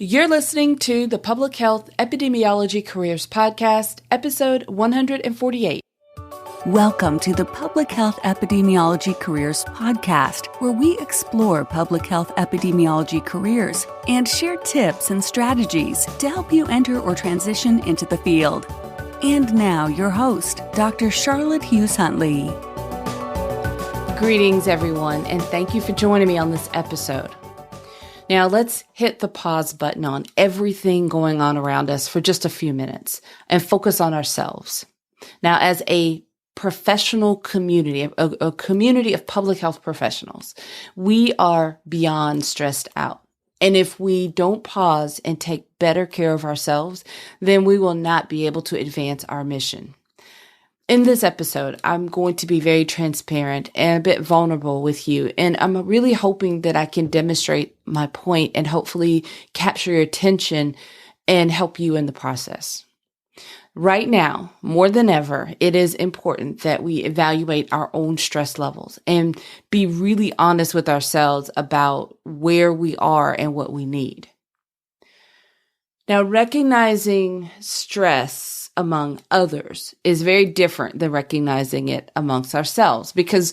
You're listening to the Public Health Epidemiology Careers Podcast, episode 148. Welcome to the Public Health Epidemiology Careers Podcast, where we explore public health epidemiology careers and share tips and strategies to help you enter or transition into the field. And now, your host, Dr. Charlotte Hughes Huntley. Greetings, everyone, and thank you for joining me on this episode. Now, let's hit the pause button on everything going on around us for just a few minutes and focus on ourselves. Now, as a professional community, a community of public health professionals, we are beyond stressed out. And if we don't pause and take better care of ourselves, then we will not be able to advance our mission. In this episode, I'm going to be very transparent and a bit vulnerable with you, and I'm really hoping that I can demonstrate my point and hopefully capture your attention and help you in the process. Right now, more than ever, it is important that we evaluate our own stress levels and be really honest with ourselves about where we are and what we need. Now, recognizing stress among others is very different than recognizing it amongst ourselves because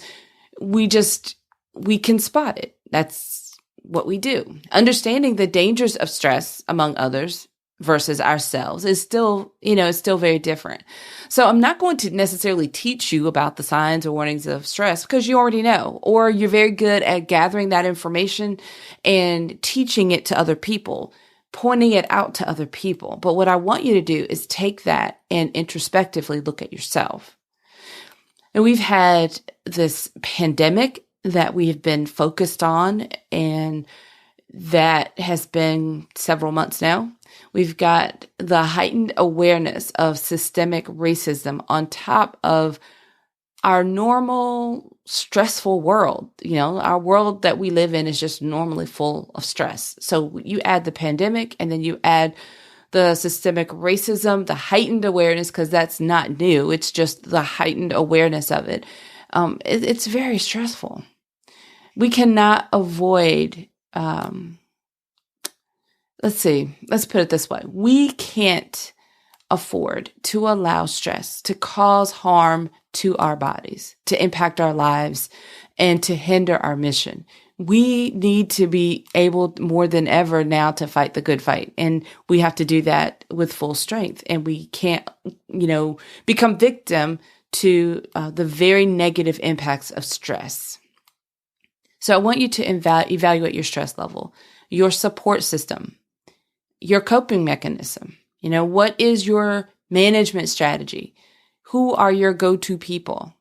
we can spot it. That's what we do. Understanding the dangers of stress among others versus ourselves is still very different. So I'm not going to necessarily teach you about the signs or warnings of stress because you already know, or you're very good at gathering that information and teaching it to other people, pointing it out to other people. But what I want you to do is take that and introspectively look at yourself. And we've had this pandemic that we have been focused on, and that has been several months now. We've got the heightened awareness of systemic racism on top of our normal stressful world. Our world that we live in is just normally full of stress. So you add the pandemic and then you add the systemic racism, the heightened awareness, because that's not new. It's just the heightened awareness of it. It's very stressful. We cannot avoid, let's put it this way. We can't afford to allow stress to cause harm to our bodies, to impact our lives, and to hinder our mission. We need to be able more than ever now to fight the good fight. And we have to do that with full strength. And we can't, become victim to the very negative impacts of stress. So I want you to evaluate your stress level, your support system, your coping mechanism. What is your management strategy? Who are your go-to people?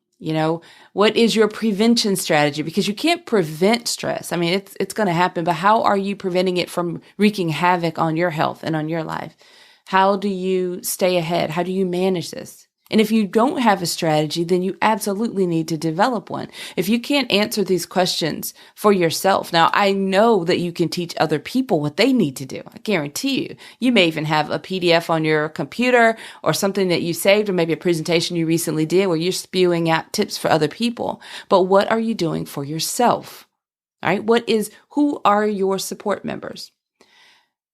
What is your prevention strategy? Because you can't prevent stress. I mean, it's going to happen, but how are you preventing it from wreaking havoc on your health and on your life? How do you stay ahead? How do you manage this? And if you don't have a strategy, then you absolutely need to develop one. If you can't answer these questions for yourself, now I know that you can teach other people what they need to do. I guarantee you. You may even have a PDF on your computer or something that you saved, or maybe a presentation you recently did where you're spewing out tips for other people. But what are you doing for yourself? All right. Who are your support members?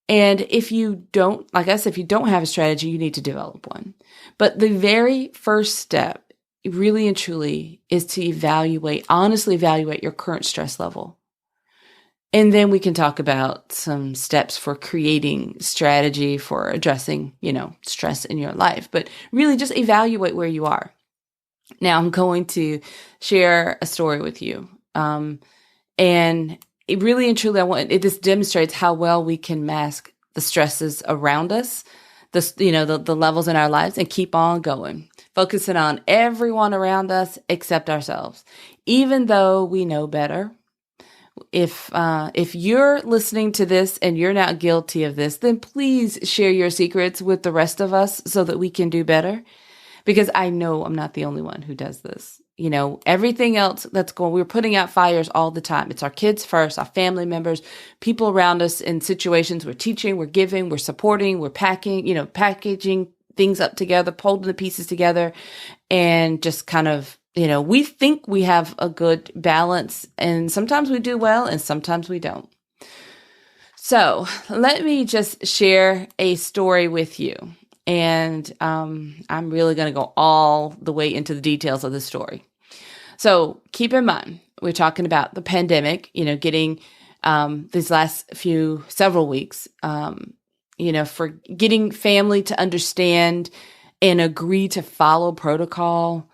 And if you don't have a strategy, you need to develop one. But the very first step, really and truly, is to honestly evaluate your current stress level. And then we can talk about some steps for creating strategy for addressing, stress in your life. But really just evaluate where you are. Now I'm going to share a story with you. And really and truly, this demonstrates how well we can mask the stresses around us, the levels in our lives, and keep on going, focusing on everyone around us except ourselves, even though we know better. If you're listening to this and you're not guilty of this, then please share your secrets with the rest of us so that we can do better. Because I know I'm not the only one who does this. Everything else we're putting out fires all the time. It's our kids first, our family members, people around us in situations we're teaching, we're giving, we're supporting, we're packaging things up together, pulling the pieces together, and just kind of, we think we have a good balance, and sometimes we do well and sometimes we don't. So let me just share a story with you. And I'm really going to go all the way into the details of the story. So keep in mind, we're talking about the pandemic, getting these last several weeks, for getting family to understand and agree to follow protocol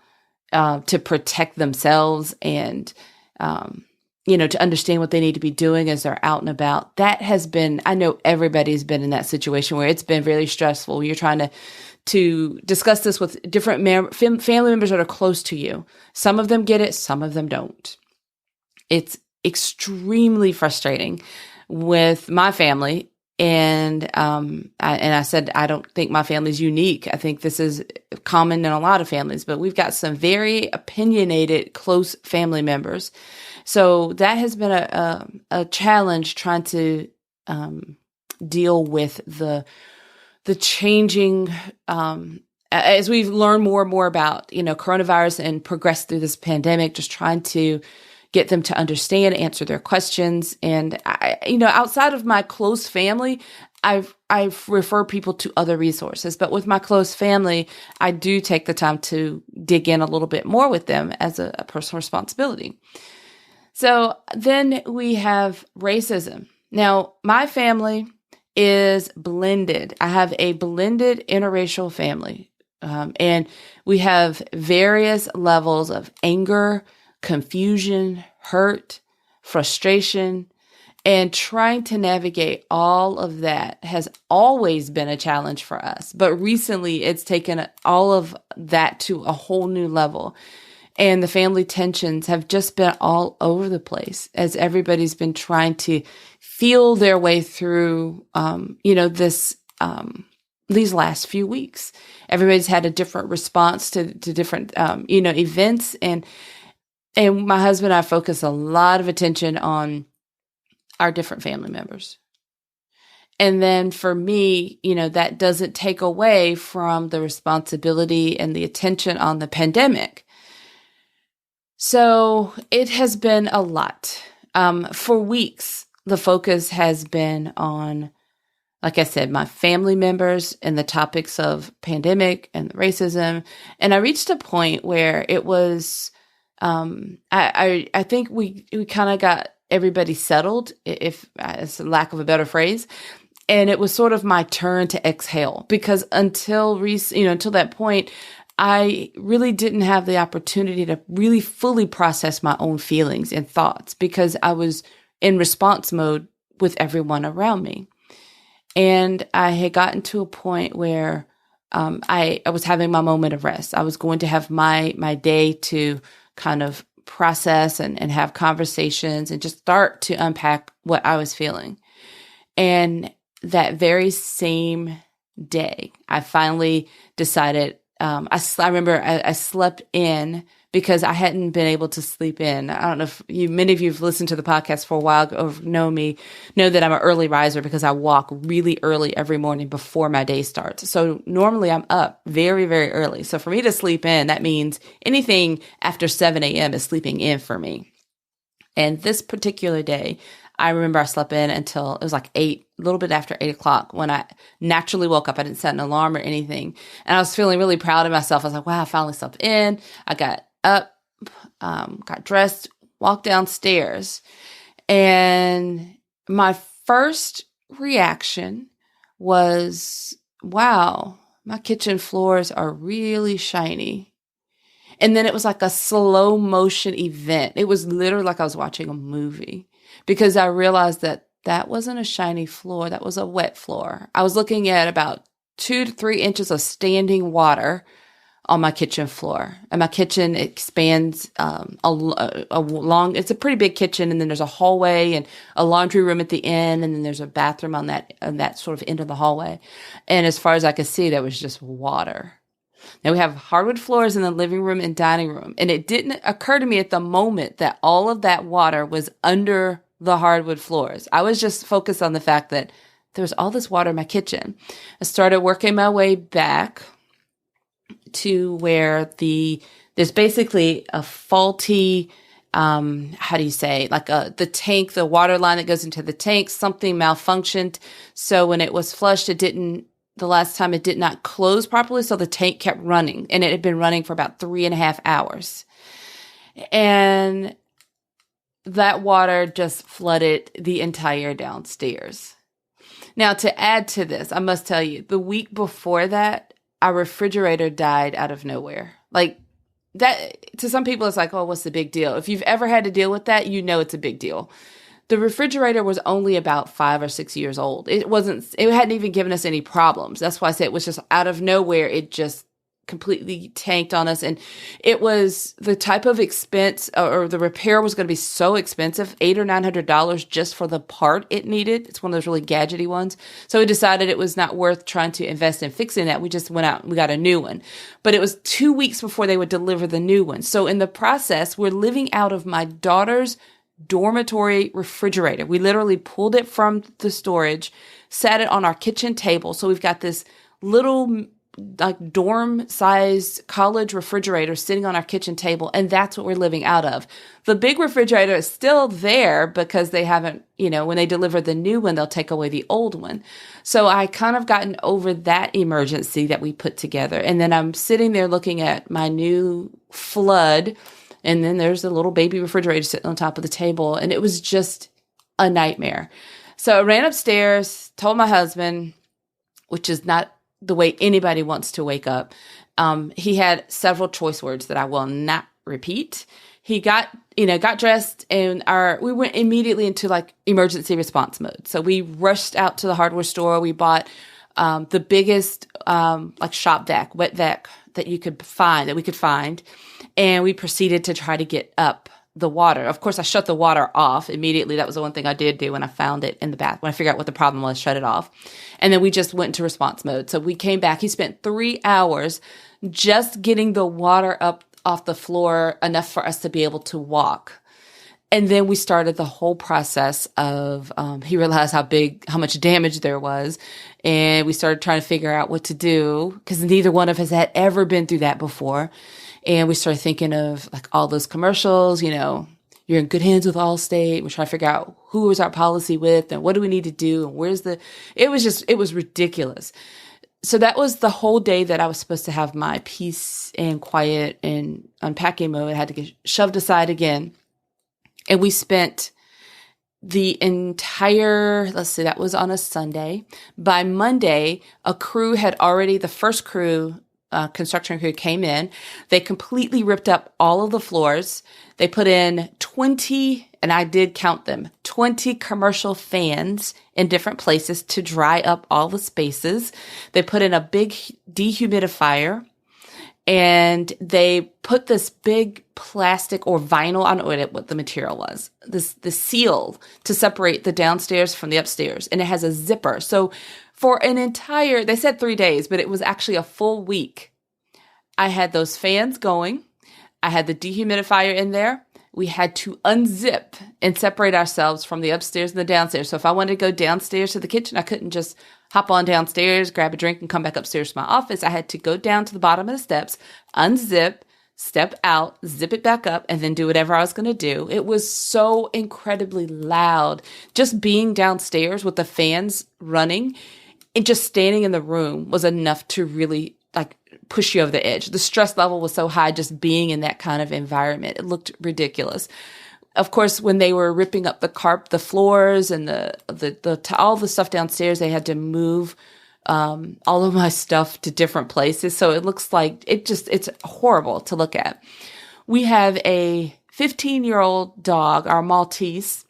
to protect themselves and, to understand what they need to be doing as they're out and about. That has been, I know everybody's been in that situation where it's been very stressful. You're trying to discuss this with different family members that are close to you. Some of them get it, some of them don't. It's extremely frustrating with my family. And I said, I don't think my family's unique. I think this is common in a lot of families, but we've got some very opinionated, close family members. So that has been a challenge trying to deal with the changing, as we've learned more and more about, coronavirus and progress through this pandemic, just trying to get them to understand, answer their questions. And outside of my close family, I've refer people to other resources, but with my close family, I do take the time to dig in a little bit more with them as a personal responsibility. So then we have racism. Now, my family is blended. I have a blended interracial family, and we have various levels of anger, confusion, hurt, frustration, and trying to navigate all of that has always been a challenge for us. But recently, it's taken all of that to a whole new level. And the family tensions have just been all over the place as everybody's been trying to feel their way through, these last few weeks. Everybody's had a different response to different, events. And my husband and I focus a lot of attention on our different family members. And then for me, that doesn't take away from the responsibility and the attention on the pandemic. So it has been a lot. For weeks, the focus has been on, like I said, my family members and the topics of pandemic and racism. And I reached a point where it was, I think we kind of got everybody settled, if it's a lack of a better phrase. And it was sort of my turn to exhale because until that point, I really didn't have the opportunity to really fully process my own feelings and thoughts because I was in response mode with everyone around me. And I had gotten to a point where I was having my moment of rest. I was going to have my day to kind of process and have conversations and just start to unpack what I was feeling. And that very same day, I finally decided, I remember I slept in because I hadn't been able to sleep in. I don't know if many of you have listened to the podcast for a while or know me, know that I'm an early riser because I walk really early every morning before my day starts. So normally I'm up very, very early. So for me to sleep in, that means anything after 7 a.m. is sleeping in for me. And this particular day, I remember I slept in until it was like a little bit after 8 o'clock when I naturally woke up. I didn't set an alarm or anything. And I was feeling really proud of myself. I was like, wow, I finally slept in. I got up, got dressed, walked downstairs. And my first reaction was, wow, my kitchen floors are really shiny. And then it was like a slow motion event. It was literally like I was watching a movie because I realized that wasn't a shiny floor. That was a wet floor. I was looking at about 2 to 3 inches of standing water on my kitchen floor. And my kitchen expands it's a pretty big kitchen, and then there's a hallway and a laundry room at the end, and then there's a bathroom on that sort of end of the hallway. And as far as I could see, there was just water. Now we have hardwood floors in the living room and dining room. And it didn't occur to me at the moment that all of that water was under the hardwood floors. I was just focused on the fact that there was all this water in my kitchen. I started working my way back to where there's basically a faulty how do you say, like the tank, the water line that goes into the tank, something malfunctioned. So when it was flushed, the last time it did not close properly. So the tank kept running, and it had been running for about 3.5 hours. And that water just flooded the entire downstairs. Now, to add to this, I must tell you, the week before that, our refrigerator died out of nowhere. Like that, to some people, it's like, oh, what's the big deal? If you've ever had to deal with that, you know it's a big deal. The refrigerator was only about 5 or 6 years old. It hadn't even given us any problems. That's why I said it was just out of nowhere. It just completely tanked on us. And it was the type of expense, or the repair was going to be so expensive, $800 or $900 just for the part it needed. It's one of those really gadgety ones. So we decided it was not worth trying to invest in fixing that. We just went out and we got a new one. But it was 2 weeks before they would deliver the new one. So in the process, we're living out of my daughter's dormitory refrigerator. We literally pulled it from the storage, sat it on our kitchen table. So we've got this little like dorm-sized college refrigerator sitting on our kitchen table, and that's what we're living out of. The big refrigerator is still there because they haven't, when they deliver the new one, they'll take away the old one. So I kind of gotten over that emergency that we put together. And then I'm sitting there looking at my new flood, and then there's a little baby refrigerator sitting on top of the table, and it was just a nightmare. So I ran upstairs, told my husband, which is not the way anybody wants to wake up. He had several choice words that I will not repeat. He got dressed, and we went immediately into like emergency response mode. So we rushed out to the hardware store. We bought the biggest like shop vac, wet vac that we could find, and we proceeded to try to get up the water. Of course, I shut the water off immediately. That was the one thing I did do when I found it in the bath. When I figured out what the problem was, shut it off. And then we just went into response mode. So we came back. He spent 3 hours just getting the water up off the floor enough for us to be able to walk. And then we started the whole process of, he realized how much damage there was. And we started trying to figure out what to do, because neither one of us had ever been through that before. And we started thinking of like all those commercials, you're in good hands with Allstate. We're trying to figure out who was our policy with and what do we need to do and it was ridiculous. So that was the whole day that I was supposed to have my peace and quiet and unpacking mode. I had to get shoved aside again. And we spent the entire, that was on a Sunday. By Monday, the first construction crew came in. They completely ripped up all of the floors. They put in 20, and I did count them, 20 commercial fans in different places to dry up all the spaces. They put in a big dehumidifier, and they put this big plastic or vinyl, I don't know what the material was, the seal to separate the downstairs from the upstairs. And it has a zipper. So for they said 3 days, but it was actually a full week. I had those fans going. I had the dehumidifier in there. We had to unzip and separate ourselves from the upstairs and the downstairs. So if I wanted to go downstairs to the kitchen, I couldn't just hop on downstairs, grab a drink, and come back upstairs to my office. I had to go down to the bottom of the steps, unzip, step out, zip it back up, and then do whatever I was going to do. It was so incredibly loud. Just being downstairs with the fans running and just standing in the room was enough to really push you over the edge. The stress level was so high just being in that kind of environment. It looked ridiculous. Of course, when they were ripping up the floors and all the stuff downstairs, they had to move all of my stuff to different places. So it looks like it's horrible to look at. We have a 15-year-old dog, our Maltese,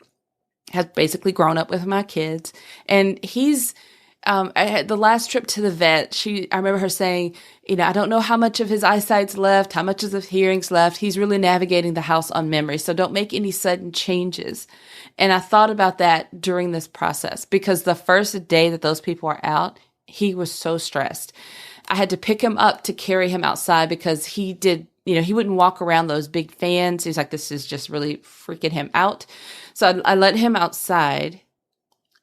has basically grown up with my kids, and he's I had the last trip to the vet. I remember her saying, I don't know how much of his eyesight's left, how much of his hearing's left. He's really navigating the house on memory. So don't make any sudden changes. And I thought about that during this process, because the first day that those people were out, he was so stressed. I had to pick him up to carry him outside because he wouldn't walk around those big fans. He's like, this is just really freaking him out. So I let him outside.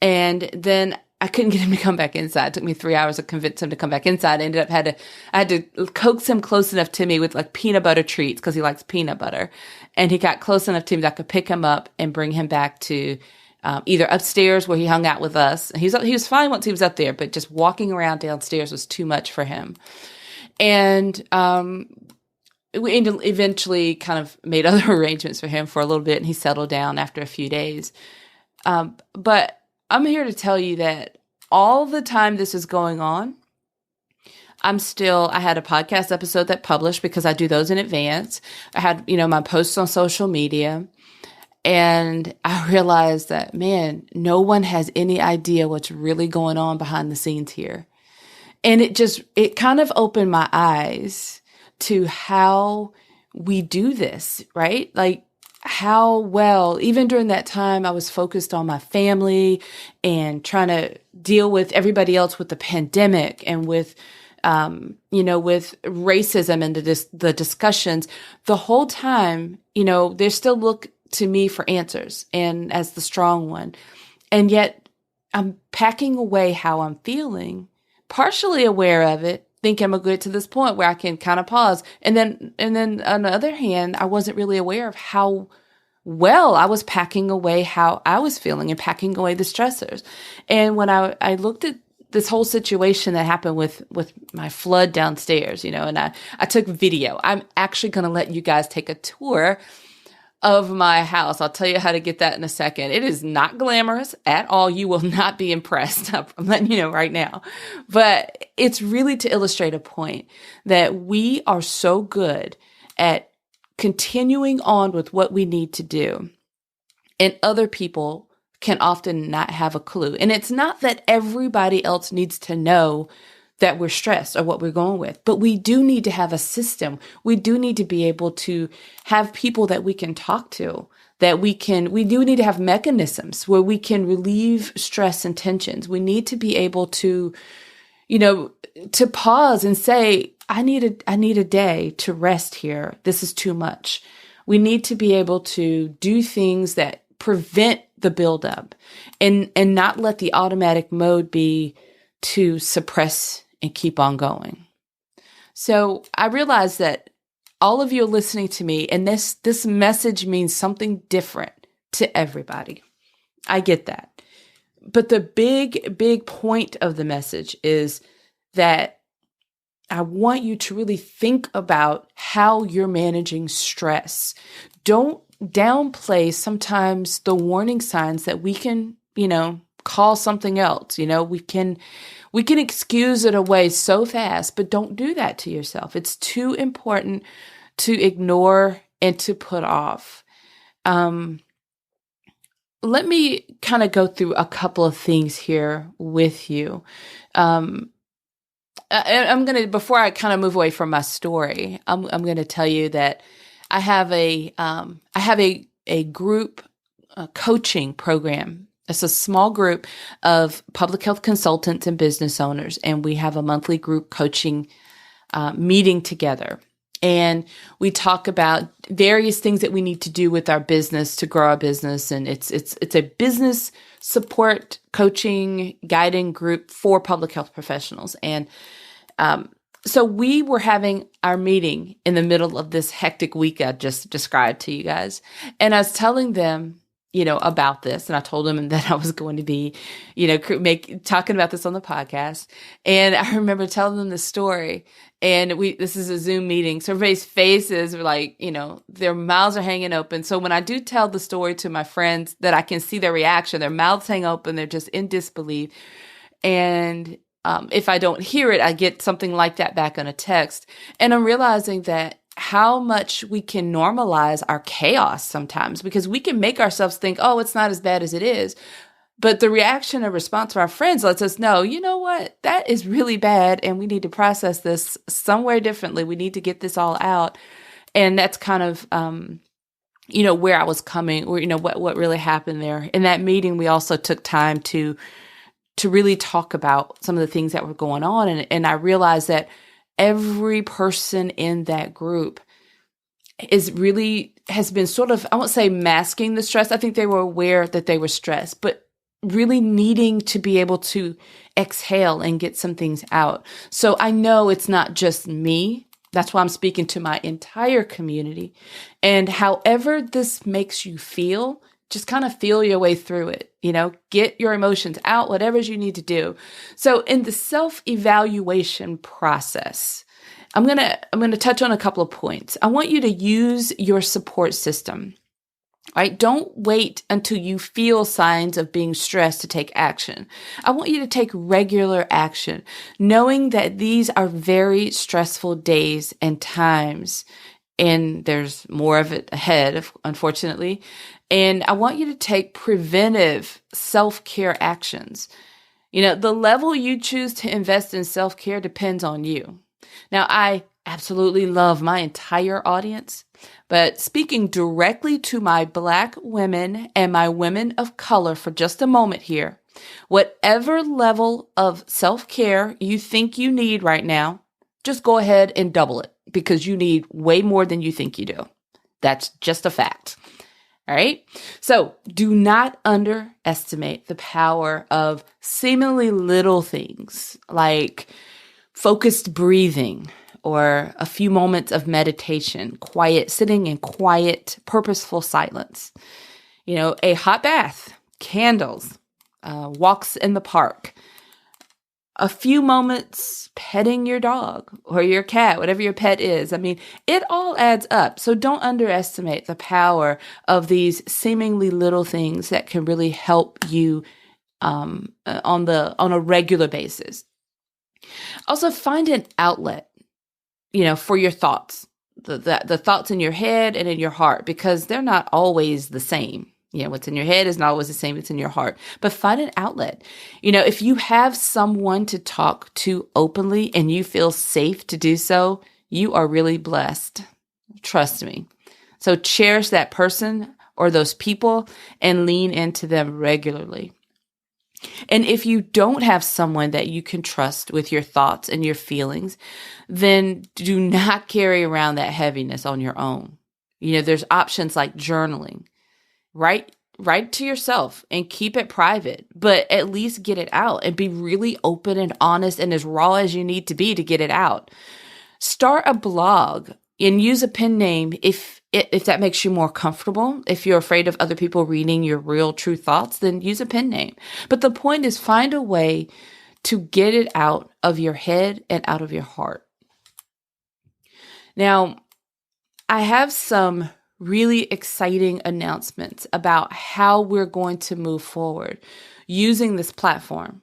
And then I couldn't get him to come back inside. It took me 3 hours to convince him to come back inside. I had to coax him close enough to me with like peanut butter treats because he likes peanut butter. And he got close enough to me that I could pick him up and bring him back to either upstairs where he hung out with us. He was fine once he was up there, but just walking around downstairs was too much for him. And we eventually kind of made other arrangements for him for a little bit, and he settled down after a few days. But I'm here to tell you that all the time this is going on, I had a podcast episode that published because I do those in advance. I had, my posts on social media, and I realized that, man, no one has any idea what's really going on behind the scenes here. And it kind of opened my eyes to how we do this, right? Like how well, even during that time, I was focused on my family and trying to deal with everybody else with the pandemic and with, with racism and the discussions. The whole time, they still look to me for answers and as the strong one. And yet I'm packing away how I'm feeling, partially aware of it, thinking I'm going to get to this point where I can kind of pause. And then on the other hand, I wasn't really aware of how well I was packing away how I was feeling and packing away the stressors. And when I looked at this whole situation that happened with my flood downstairs, and I took video. I'm actually going to let you guys take a tour of my house. I'll tell you how to get that in a second. It is not glamorous at all. You will not be impressed. I'm letting you know right now. But it's really to illustrate a point that we are so good at continuing on with what we need to do, and other people can often not have a clue. And it's not that everybody else needs to know that we're stressed or what we're going with, but we do need to have a system. We do need to be able to have people that we can talk to, we do need to have mechanisms where we can relieve stress and tensions. We need to be able to, to pause and say, I need a day to rest here. This is too much. We need to be able to do things that prevent the buildup and not let the automatic mode be to suppress and keep on going. So I realize that all of you are listening to me, and this message means something different to everybody. I get that. But the big point of the message is that I want you to really think about how you're managing stress. Don't downplay sometimes the warning signs that we can, call something else. We can excuse it away so fast, but don't do that to yourself. It's too important to ignore and to put off. Let me kind of go through a couple of things here with you. I'm going to, before I kind of move away from my story, I'm going to tell you that I have a group coaching program. It's a small group of public health consultants and business owners, and we have a monthly group coaching meeting together. And we talk about various things that we need to do with our business to grow our business. And it's a business support coaching guiding group for public health professionals. And so we were having our meeting in the middle of this hectic week I just described to you guys. And I was telling them, about this. And I told them that I was going to be, talking about this on the podcast. And I remember telling them the story. And this is a Zoom meeting. So everybody's faces were like, their mouths are hanging open. So when I do tell the story to my friends that I can see their reaction, their mouths hang open. They're just in disbelief. And if I don't hear it, I get something like that back on a text. And I'm realizing that how much we can normalize our chaos sometimes, because we can make ourselves think, oh, it's not as bad as it is. But the reaction or response of our friends lets us know, you know what, that is really bad. And we need to process this somewhere differently. We need to get this all out. And that's kind of, where I was coming, or, what really happened there. In that meeting, we also took time to really talk about some of the things that were going on. And I realized that every person in that group has been sort of, I won't say masking the stress. I think they were aware that they were stressed, but really needing to be able to exhale and get some things out. So I know it's not just me. That's why I'm speaking to my entire community. And however this makes you feel, just kind of feel your way through it. Get your emotions out, whatever you need to do. So in the self-evaluation process, I'm going to touch on a couple of points. I want you to use your support system. Right? Don't wait until you feel signs of being stressed to take action. I want you to take regular action, knowing that these are very stressful days and times, and there's more of it ahead, unfortunately. And I want you to take preventive self-care actions. The level you choose to invest in self-care depends on you. Now, I absolutely love my entire audience, but speaking directly to my Black women and my women of color for just a moment here, whatever level of self-care you think you need right now, just go ahead and double it because you need way more than you think you do. That's just a fact. All right. So do not underestimate the power of seemingly little things like focused breathing, or a few moments of meditation, sitting in quiet, purposeful silence. A hot bath, candles, walks in the park, a few moments petting your dog or your cat, whatever your pet is. It all adds up. So don't underestimate the power of these seemingly little things that can really help you on a regular basis. Also, find an outlet for your thoughts, the thoughts in your head and in your heart, because they're not always the same. What's in your head is not always the same. It's in your heart, but find an outlet. If you have someone to talk to openly and you feel safe to do so, you are really blessed. Trust me. So cherish that person or those people and lean into them regularly. And if you don't have someone that you can trust with your thoughts and your feelings, then do not carry around that heaviness on your own. There's options like journaling. Write to yourself and keep it private, but at least get it out and be really open and honest and as raw as you need to be to get it out. Start a blog and use a pen name if that makes you more comfortable. If you're afraid of other people reading your real, true thoughts, then use a pen name. But the point is, find a way to get it out of your head and out of your heart. Now, I have some really exciting announcements about how we're going to move forward using this platform.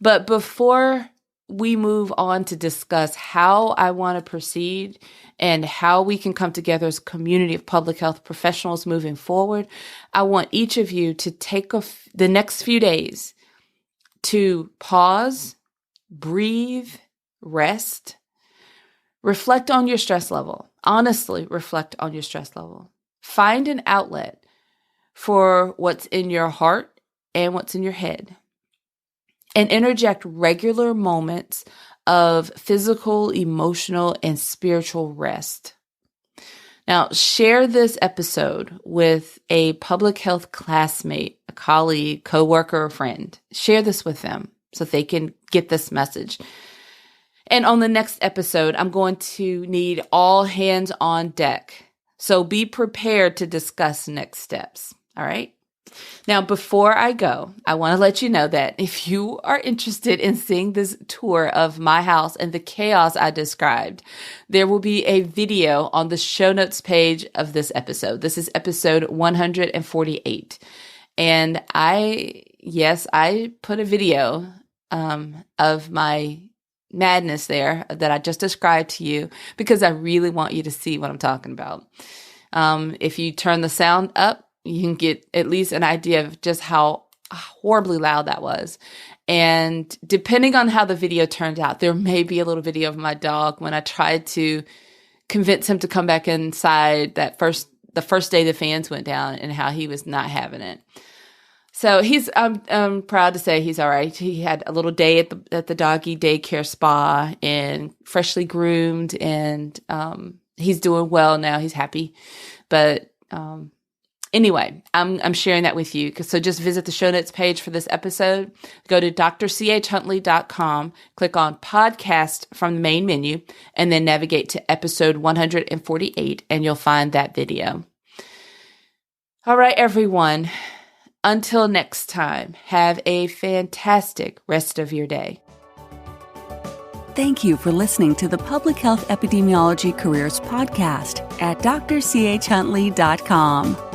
But before we move on to discuss how I want to proceed and how we can come together as a community of public health professionals moving forward, I want each of you to take the next few days to pause, breathe, rest, reflect on your stress level. Honestly, reflect on your stress level. Find an outlet for what's in your heart and what's in your head. And interject regular moments of physical, emotional, and spiritual rest. Now, share this episode with a public health classmate, a colleague, coworker, or friend. Share this with them so they can get this message. And on the next episode, I'm going to need all hands on deck. So be prepared to discuss next steps. All right? Now, before I go, I want to let you know that if you are interested in seeing this tour of my house and the chaos I described, there will be a video on the show notes page of this episode. This is episode 148. And I put a video of my madness there that I just described to you because I really want you to see what I'm talking about. If you turn the sound up, you can get at least an idea of just how horribly loud that was. And depending on how the video turned out, there may be a little video of my dog when I tried to convince him to come back inside the first day the fans went down and how he was not having it. So I'm proud to say he's all right. He had a little day at the doggy daycare spa and freshly groomed, and he's doing well now. He's happy, but Anyway, I'm sharing that with you. So just visit the show notes page for this episode. Go to drchuntley.com, click on podcast from the main menu, and then navigate to episode 148, and you'll find that video. All right, everyone. Until next time, have a fantastic rest of your day. Thank you for listening to the Public Health Epidemiology Careers Podcast at drchuntley.com.